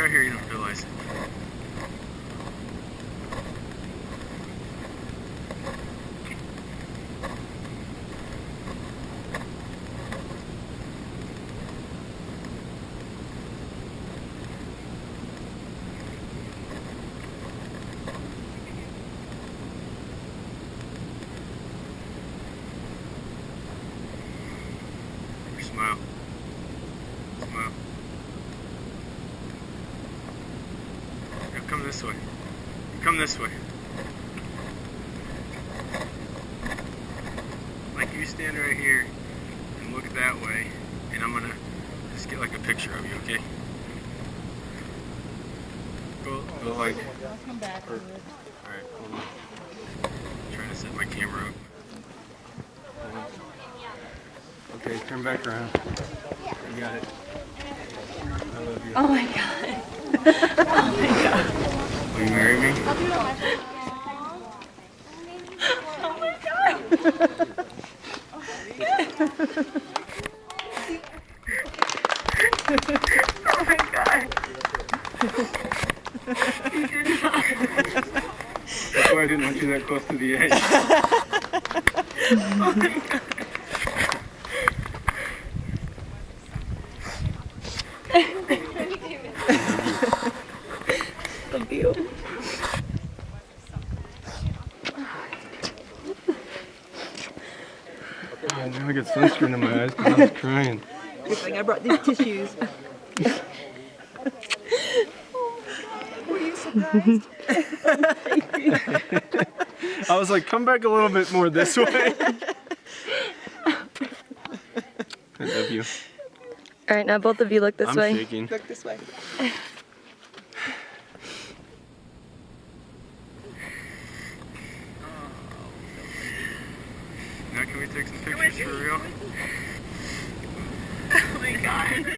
right here, you don't realize it. Smile. Smile. Now come this way. Come this way. Like you stand right here and look that way, and I'm gonna just get like a picture of you, okay? Go like. I'll come back to it. Alright, hold on. I'm trying to set my camera up. Okay, turn back around. You got it. I love you. Oh my god. Oh my god. Will you marry me? Oh my god. Oh my god. That's why I didn't want you that close to the edge. Oh my god. The view. Yeah, now I got sunscreen in my eyes because I was crying. Good thing I brought these tissues. Were you surprised? I was like, come back a little bit more this way. I love you. All right, now both of you look this way. I'm shaking. Look this way. Now can we take some pictures for real? Oh my god.